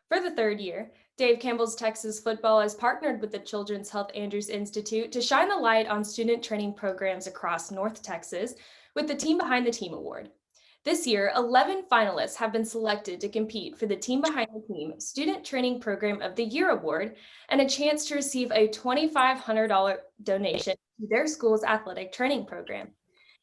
For the third year, Dave Campbell's Texas Football has partnered with the Children's Health Andrews Institute to shine a light on student training programs across North Texas with the Team Behind the Team Award. This year, 11 finalists have been selected to compete for the Team Behind the Team Student Training Program of the Year Award and a chance to receive a $2,500 donation to their school's athletic training program.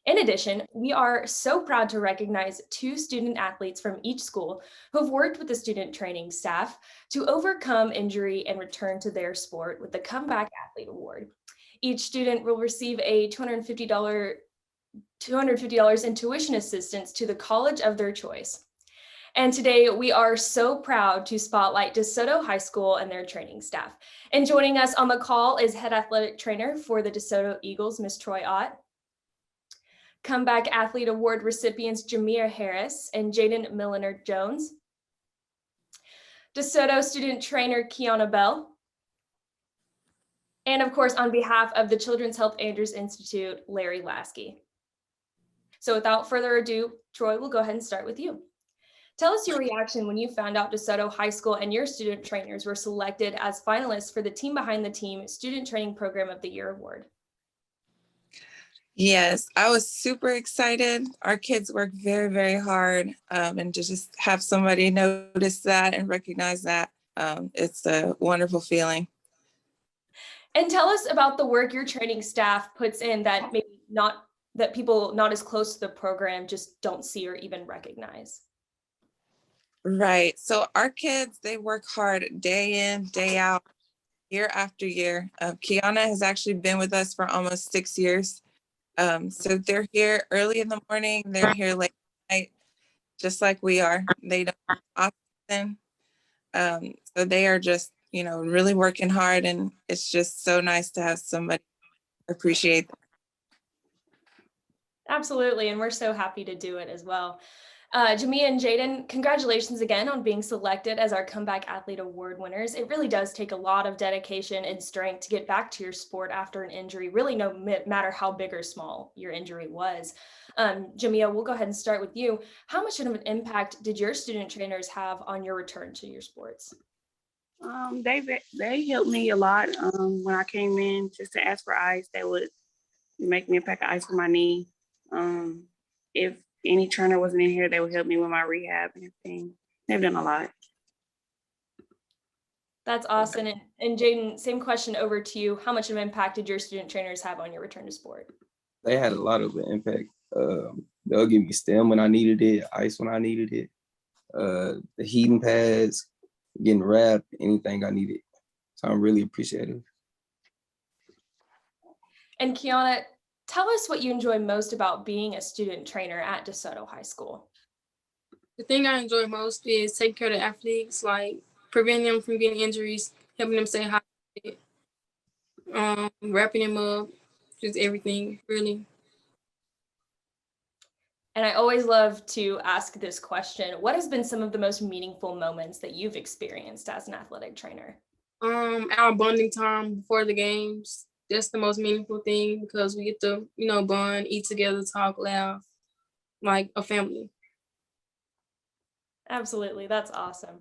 In addition, we are so proud to recognize 2 student athletes from each school who have worked with the student training staff to overcome injury and return to their sport with the Comeback Athlete Award. Each student will receive a $250 in tuition assistance to the college of their choice. And today we are so proud to spotlight DeSoto High School and their training staff. And joining us on the call is head athletic trainer for the DeSoto Eagles, Ms. Troy Ott. Comeback Athlete Award recipients Jamia Harris and Jaden Milliner-Jones. DeSoto student trainer Kiana Bell. And of course, on behalf of the Children's Health Andrews Institute, Larry Lasky. So without further ado, Troy, we'll go ahead and start with you. Tell us your reaction when you found out DeSoto High School and your student trainers were selected as finalists for the Team Behind the Team Student Training Program of the Year Award. Yes, I was super excited. Our kids work very, very hard, and to just have somebody notice that and recognize that, it's a wonderful feeling. And tell us about the work your training staff puts in that maybe that people not as close to the program just don't see or even recognize. Right. So our kids, they work hard day in, day out, year after year. Kiana has actually been with us for almost 6 years. So they're here early in the morning, they're here late at night, just like we are. They don't often. So they are just, really working hard, and it's just so nice to have somebody appreciate that. Absolutely, and we're so happy to do it as well. Jamia and Jaden, congratulations again on being selected as our Comeback Athlete Award winners. It really does take a lot of dedication and strength to get back to your sport after an injury, really no matter how big or small your injury was. Jamia, we'll go ahead and start with you. How much of an impact did your student trainers have on your return to your sports? They helped me a lot. When I came in just to ask for ice, they would make me a pack of ice for my knee. If any trainer wasn't in here, they would help me with my rehab and everything. They've done a lot. That's awesome. And Jaden, same question over to you. How much of an impact did your student trainers have on your return to sport? They had a lot of an impact. They'll give me stem when I needed it, ice when I needed it, the heating pads, getting wrapped, anything I needed. So I'm really appreciative. And Kiana, tell us what you enjoy most about being a student trainer at DeSoto High School. The thing I enjoy most is taking care of the athletes, like preventing them from getting injuries, helping them stay hydrated, wrapping them up, just everything, really. And I always love to ask this question. What has been some of the most meaningful moments that you've experienced as an athletic trainer? Our bonding time before the games. That's the most meaningful thing because we get to, bond, eat together, talk, laugh, like a family. Absolutely, that's awesome.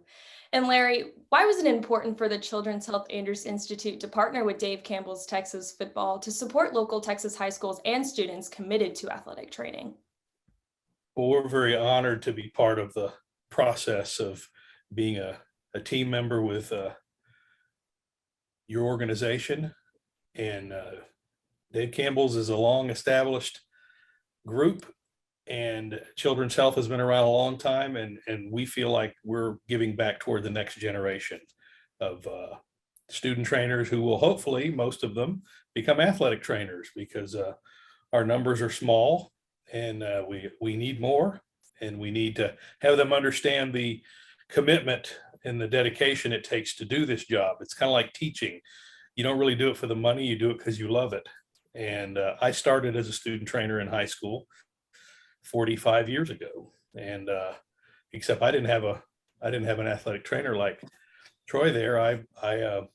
And Larry, why was it important for the Children's Health Andrews Institute to partner with Dave Campbell's Texas Football to support local Texas high schools and students committed to athletic training? Well, we're very honored to be part of the process of being a team member with your organization. And Dave Campbell's is a long established group, and Children's Health has been around a long time, and we feel like we're giving back toward the next generation of student trainers who will hopefully, most of them, become athletic trainers because our numbers are small, and we need more, and we need to have them understand the commitment and the dedication it takes to do this job. It's kind of like teaching. You don't really do it for the money, you do it because you love it. And I started as a student trainer in high school 45 years ago. And except I didn't have an athletic trainer like Troy there. I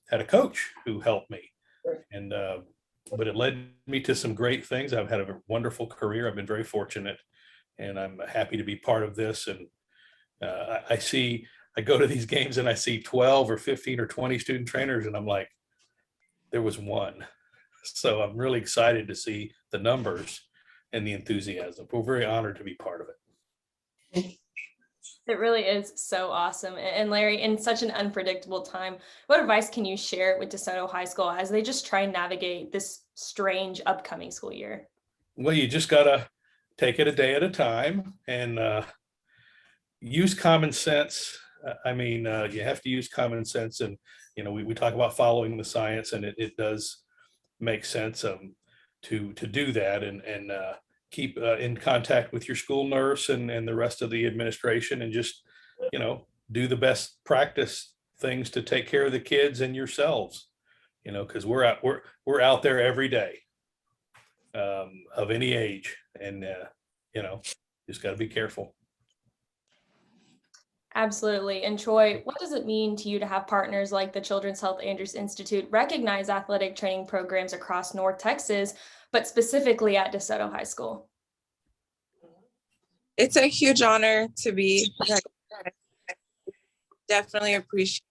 had a coach who helped me. And but it led me to some great things. I've had a wonderful career. I've been very fortunate, and I'm happy to be part of this. And I I go to these games and I see 12 or 15 or 20 student trainers, and I'm like, there was one. So I'm really excited to see the numbers and the enthusiasm. We're very honored to be part of it. It really is so awesome. And Larry, in such an unpredictable time, what advice can you share with DeSoto High School as they just try and navigate this strange upcoming school year? Well, you just gotta take it a day at a time and use common sense. You have to use common sense, and we talk about following the science, and it does make sense to do that, and keep in contact with your school nurse and the rest of the administration, and just do the best practice things to take care of the kids and yourselves, because we're out there every day, of any age, and just got to be careful. Absolutely. And Troy, what does it mean to you to have partners like the Children's Health Andrews Institute recognize athletic training programs across North Texas, but specifically at DeSoto High School? It's a huge honor to be recognized. Definitely appreciate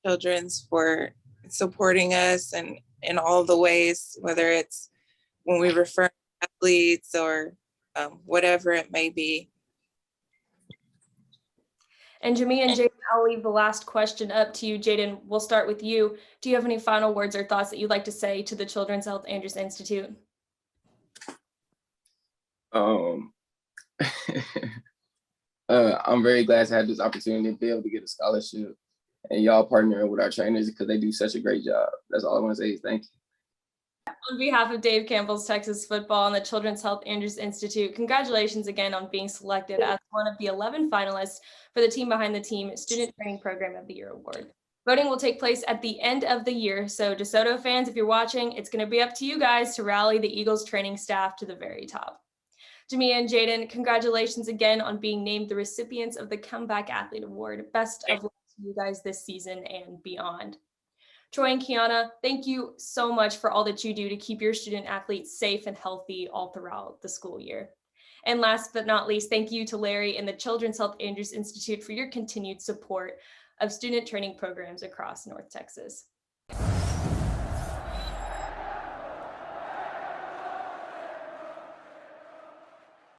Children's for supporting us and in all the ways, whether it's when we refer athletes or whatever it may be. And Jamia and Jaden, I'll leave the last question up to you. Jaden, we'll start with you. Do you have any final words or thoughts that you'd like to say to the Children's Health Andrews Institute? I'm very glad to have this opportunity to be able to get a scholarship, and y'all partnering with our trainers because they do such a great job. That's all I want to say is thank you. On behalf of Dave Campbell's Texas Football and the Children's Health Andrews Institute, congratulations again on being selected as one of the 11 finalists for the Team Behind the Team Student Training Program of the Year Award. Voting will take place at the end of the year, so DeSoto fans, if you're watching, it's going to be up to you guys to rally the Eagles training staff to the very top. Jamia and Jaden, congratulations again on being named the recipients of the Comeback Athlete Award. Best of luck to you guys this season and beyond. Troy and Kiana, thank you so much for all that you do to keep your student athletes safe and healthy all throughout the school year. And last but not least, thank you to Larry and the Children's Health Andrews Institute for your continued support of student training programs across North Texas.